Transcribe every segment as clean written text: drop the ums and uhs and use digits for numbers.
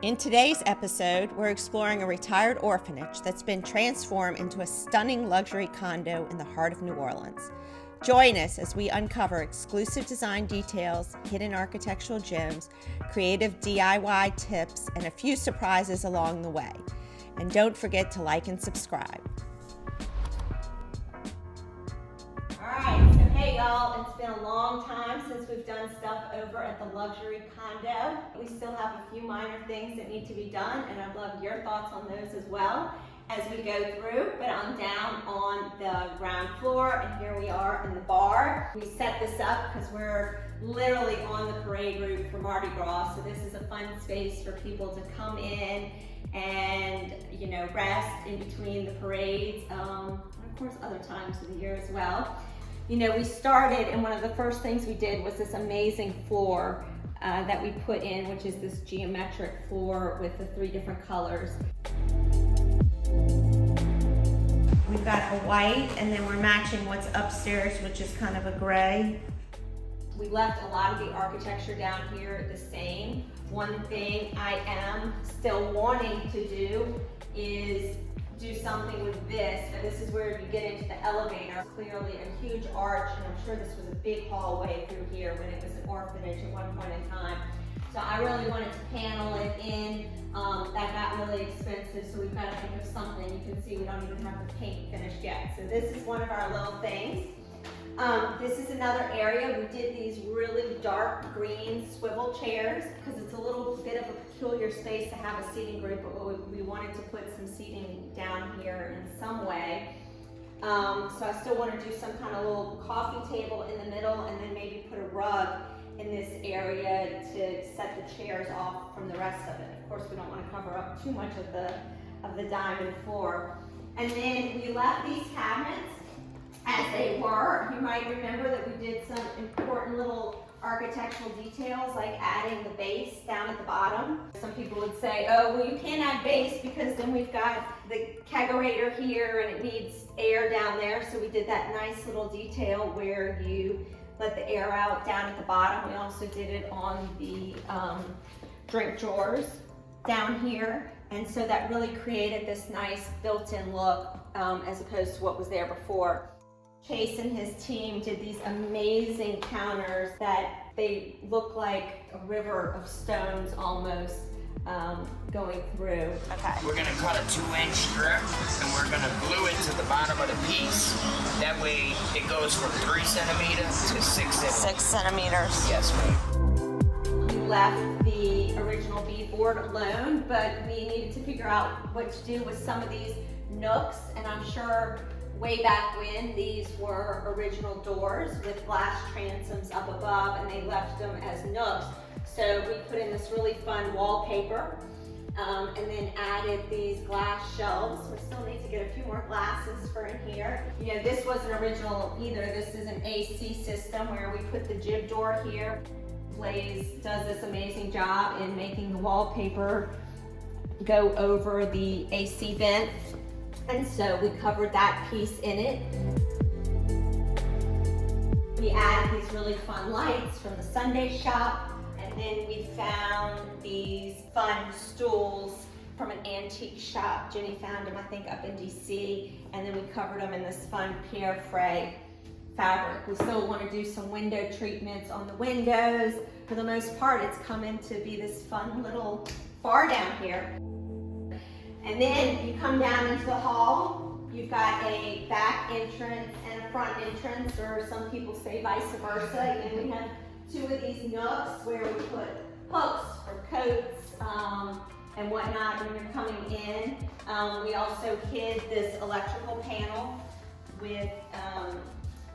In today's episode, we're exploring a retired orphanage that's been transformed into a stunning luxury condo in the heart of New Orleans. Join us as we uncover exclusive design details, hidden architectural gems, creative DIY tips, and a few surprises along the way. And don't forget to like and subscribe. Alright, so hey y'all, it's been a long time since we've done stuff over at the luxury condo. We still have a few minor things that need to be done, and I'd love your thoughts on those as well as we go through. But I'm down on the ground floor, and here we are in the bar. We set this up because we're literally on the parade route for Mardi Gras, so this is a fun space for people to come in and, you know, rest in between the parades, and of course other times of the year as well. You know, we started, and one of the first things we did was this amazing floor that we put in, which is this geometric floor with the 3 different colors. We've got a white, and then we're matching what's upstairs, which is kind of a gray. We left a lot of the architecture down here the same. One thing I am still wanting to do is do something with this, and this is where you get into the elevator. Clearly a huge arch, and I'm sure this was a big hallway through here when it was an orphanage at one point in time. So I really wanted to panel it in. That got really expensive, so we've got to think of something. You can see we don't even have the paint finished yet. So this is one of our little things. This is another area. We did these really dark green swivel chairs because it's a little bit of a peculiar space to have a seating group, but we wanted to put some seating down here in some way. So I still want to do some kind of little coffee table in the middle, and then maybe put a rug in this area to set the chairs off from the rest of it. Of course, we don't want to cover up too much of the diamond floor. And then we left these cabinets as they were. You might remember that we did some important little architectural details, like adding the base down at the bottom. Some people would say, oh, well, you can't add base because then we've got the kegerator here and it needs air down there. So we did that nice little detail where you let the air out down at the bottom. We also did it on the drink drawers down here. And so that really created this nice built-in look as opposed to what was there before. Chase and his team did these amazing counters that they look like a river of stones almost going through. Okay. We're gonna cut a 2-inch strip and we're gonna glue it to the bottom of the piece. That way it goes from 3 centimeters to 6 centimeters. 6 centimeters. Yes, ma'am. We left the original beadboard alone, but we needed to figure out what to do with some of these nooks, and I'm sure way back when these were original doors with glass transoms up above, and they left them as nooks. So we put in this really fun wallpaper and then added these glass shelves. We still need to get a few more glasses for in here. You know, this wasn't original either. This is an AC system where we put the jib door here. Blaze does this amazing job in making the wallpaper go over the AC vent. And so we covered that piece in it. We added these really fun lights from the Sunday shop. And then we found these fun stools from an antique shop. Jenny found them, I think, up in DC. And then we covered them in this fun Pierre Fray fabric. We still want to do some window treatments on the windows. For the most part, it's coming to be this fun little bar down here. And then you come down into the hall. You've got a back entrance and a front entrance, or some people say vice versa. And we have 2 of these nooks where we put hooks or coats and whatnot when you're coming in. We also hid this electrical panel with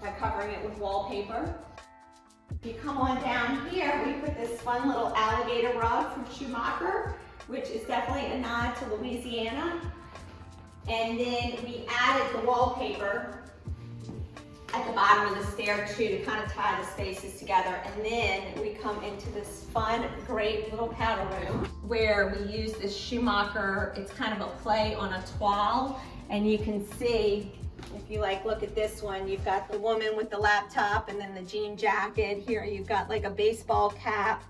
by covering it with wallpaper. If you come on down here, we put this fun little alligator rug from Schumacher, which is definitely a nod to Louisiana. And then we added the wallpaper at the bottom of the stair too to kind of tie the spaces together. And then we come into this fun, great little powder room where we use this Schumacher. It's kind of a play on a toile, and you can see, if you like look at this one, you've got the woman with the laptop and then the jean jacket. Here you've got like a baseball cap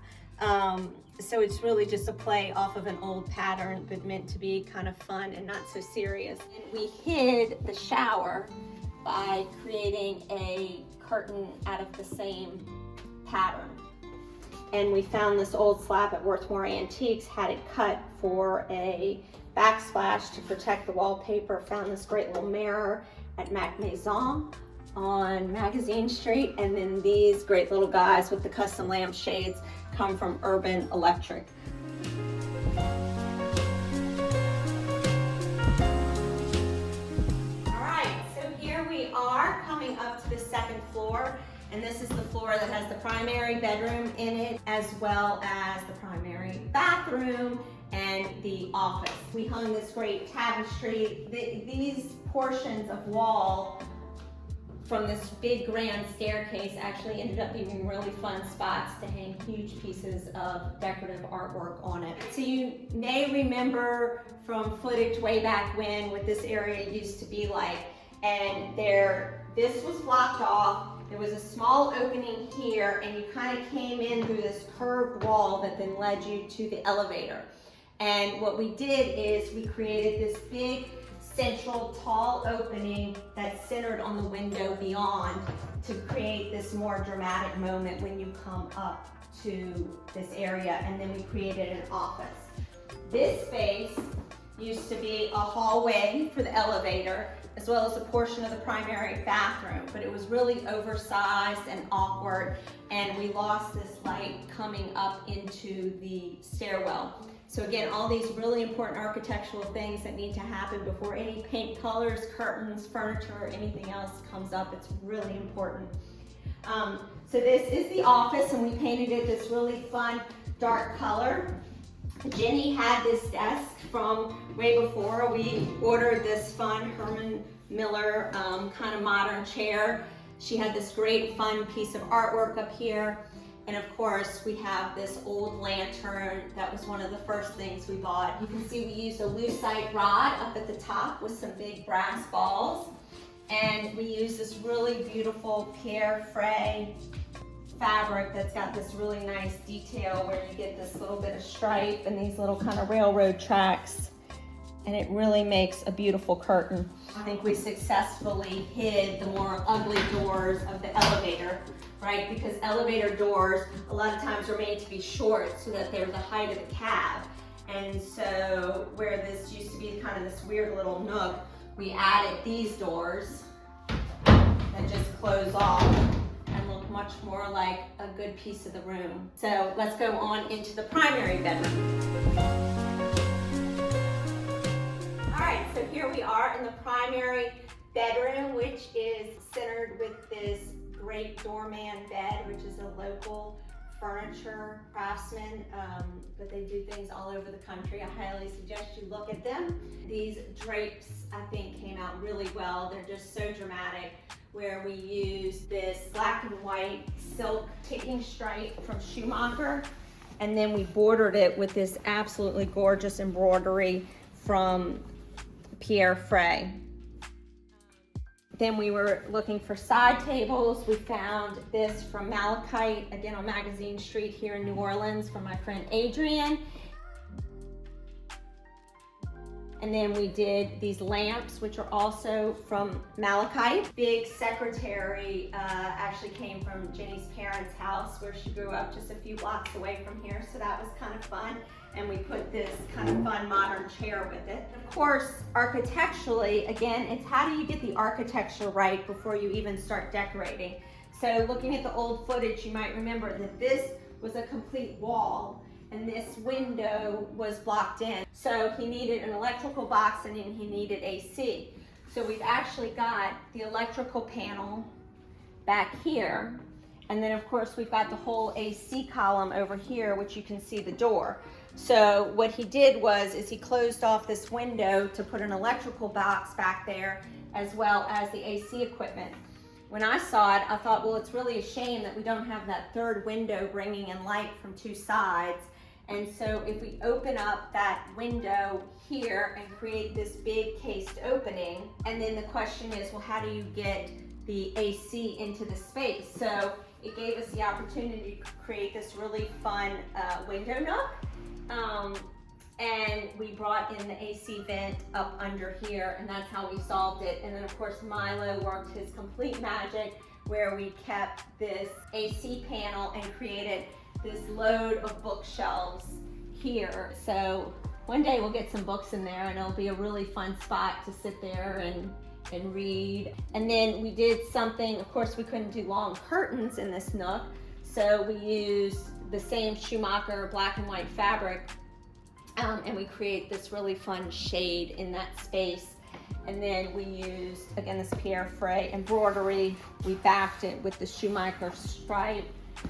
So it's really just a play off of an old pattern, but meant to be kind of fun and not so serious. And we hid the shower by creating a curtain out of the same pattern. And we found this old slab at Worthmore Antiques, had it cut for a backsplash to protect the wallpaper. Found this great little mirror at Mac Maison on Magazine Street. And then these great little guys with the custom lampshades come from Urban Electric. All right, so here we are coming up to the second floor. And this is the floor that has the primary bedroom in it, as well as the primary bathroom and the office. We hung this great tapestry. These portions of wall from this big grand staircase actually ended up being really fun spots to hang huge pieces of decorative artwork on it. So you may remember from footage way back when what this area used to be like. And this was blocked off. There was a small opening here, and you kind of came in through this curved wall that then led you to the elevator. And what we did is we created this big central tall opening that's centered on the window beyond to create this more dramatic moment when you come up to this area. And then we created an office. This space used to be a hallway for the elevator, as well as a portion of the primary bathroom, but it was really oversized and awkward, and we lost this light coming up into the stairwell. So again, all these really important architectural things that need to happen before any paint colors, curtains, furniture, or anything else comes up. It's really important. So this is the office, and we painted it this really fun dark color. Jenny had this desk from way before. We ordered this fun Herman Miller kind of modern chair. She had this great fun piece of artwork up here. And of course, we have this old lantern that was one of the first things we bought. You can see we used a lucite rod up at the top with some big brass balls. And we used this really beautiful Pierre Fray fabric that's got this really nice detail where you get this little bit of stripe and these little kind of railroad tracks, and it really makes a beautiful curtain. I think we successfully hid the more ugly doors of the elevator, right? Because elevator doors a lot of times are made to be short so that they're the height of the cab. And so where this used to be kind of this weird little nook, we added these doors that just close off and look much more like a good piece of the room. So let's go on into the primary bedroom. All right, so here we are in the primary bedroom, which is centered with this great doorman bed, which is a local furniture craftsman, but they do things all over the country. I highly suggest you look at them. These drapes, I think, came out really well. They're just so dramatic, where we used this black and white silk ticking stripe from Schumacher, and then we bordered it with this absolutely gorgeous embroidery from Pierre Fray. Then we were looking for side tables. We found this from Malachite, again on Magazine Street here in New Orleans, from my friend Adrian. And then we did these lamps, which are also from Malachite. Big secretary actually came from Jenny's parents' house, where she grew up just a few blocks away from here, so that was kind of fun. And we put this kind of fun modern chair with it. Of course, architecturally, again, it's how do you get the architecture right before you even start decorating. So looking at the old footage, you might remember that this was a complete wall, and this window was blocked in. So he needed an electrical box, and then he needed AC. So we've actually got the electrical panel back here. And then of course we've got the whole AC column over here, which you can see the door. So what he did is he closed off this window to put an electrical box back there, as well as the AC equipment. When I saw it, I thought, well, it's really a shame that we don't have that third window bringing in light from two sides. And so if we open up that window here and create this big cased opening, and then the question is, well, how do you get the AC into the space? So it gave us the opportunity to create this really fun window nook. And we brought in the AC vent up under here, and that's how we solved it. And then of course Milo worked his complete magic where we kept this AC panel and created this load of bookshelves here. So one day we'll get some books in there and it'll be a really fun spot to sit there and read. And then we did something, of course we couldn't do long curtains in this nook, so we used the same Schumacher black and white fabric, and we create this really fun shade in that space. And then we used, again, this Pierre Frey embroidery. We backed it with the Schumacher stripe.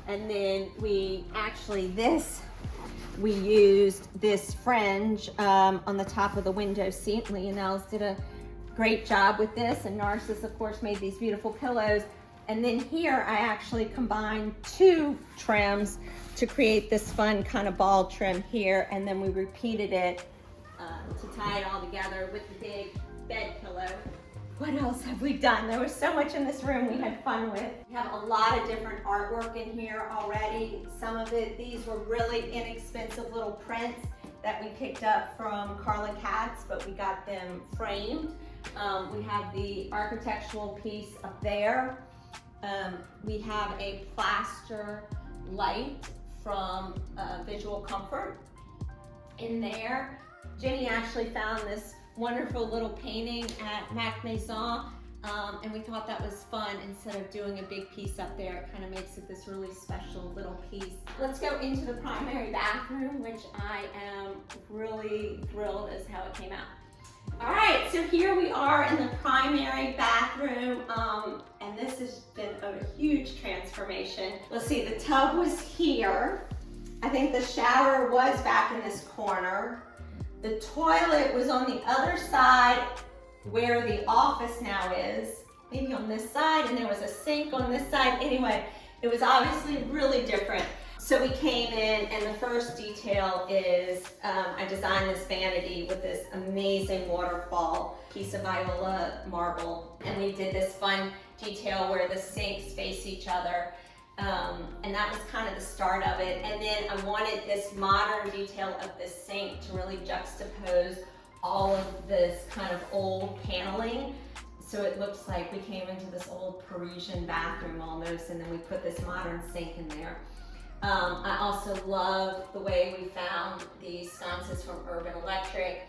And then we used this fringe on the top of the window seat. Leonels did a great job with this, and Narcissus, of course, made these beautiful pillows. And then here I actually combined two trims to create this fun kind of ball trim here, and then we repeated it to tie it all together with the big bed pillow. What else have we done? There was so much in this room we had fun with. We have a lot of different artwork in here already. Some of it, these were really inexpensive little prints that we picked up from Carla Katz, but we got them framed. We have the architectural piece up there. We have a plaster light from Visual Comfort in there. Jenny actually found this wonderful little painting at Mac Maison, and we thought that was fun. Instead of doing a big piece up there, it kind of makes it this really special little piece. Let's go into the primary bathroom, which I am really thrilled as how it came out. All right, so here we are in the primary bathroom, and this has been a huge transformation. Let's see, the tub was here. I think the shower was back in this corner. The toilet was on the other side where the office now is, maybe on this side, and there was a sink on this side. Anyway, it was obviously really different. So we came in, and the first detail is I designed this vanity with this amazing waterfall piece of Viola marble, and we did this fun detail where the sinks face each other. And that was kind of the start of it. And then I wanted this modern detail of this sink to really juxtapose all of this kind of old paneling. So it looks like we came into this old Parisian bathroom almost, and then we put this modern sink in there. I also love the way we found these sconces from Urban Electric.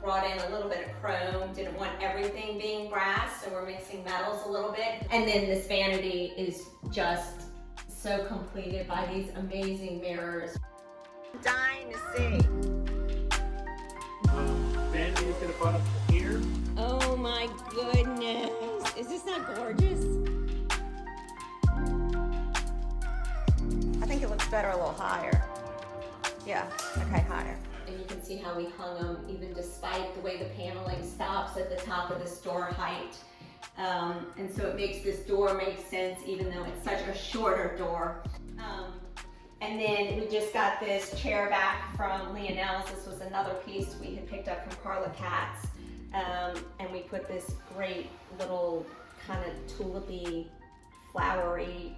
Brought in a little bit of chrome, didn't want everything being brass, so we're mixing metals a little bit. And then this vanity is just so completed by these amazing mirrors. Dying to see. Vanity is gonna put up here. Oh my goodness. Is this not gorgeous? I think it looks better a little higher. Yeah, okay, higher. And you can see how we hung them even despite the way the paneling stops at the top of this door height. And so it makes this door make sense even though it's such a shorter door. And then we just got this chair back from Leonel's. This was another piece we had picked up from Carla Katz. And we put this great little kind of tulipy, flowery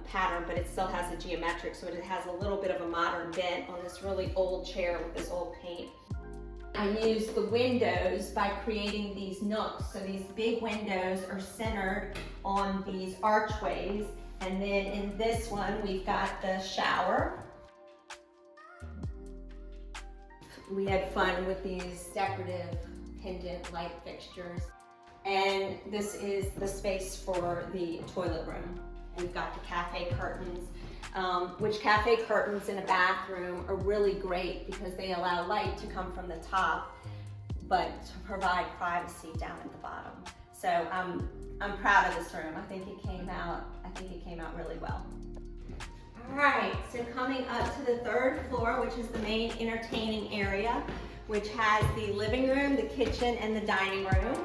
pattern, but it still has a geometric, so it has a little bit of a modern bent on this really old chair with this old paint. I used the windows by creating these nooks. So these big windows are centered on these archways. And then in this one, we've got the shower. We had fun with these decorative pendant light fixtures. And this is the space for the toilet room. We've got the cafe curtains, which cafe curtains in a bathroom are really great because they allow light to come from the top, but to provide privacy down at the bottom. So I'm proud of this room. I think it came out really well. All right, so coming up to the third floor, which is the main entertaining area, which has the living room, the kitchen, and the dining room.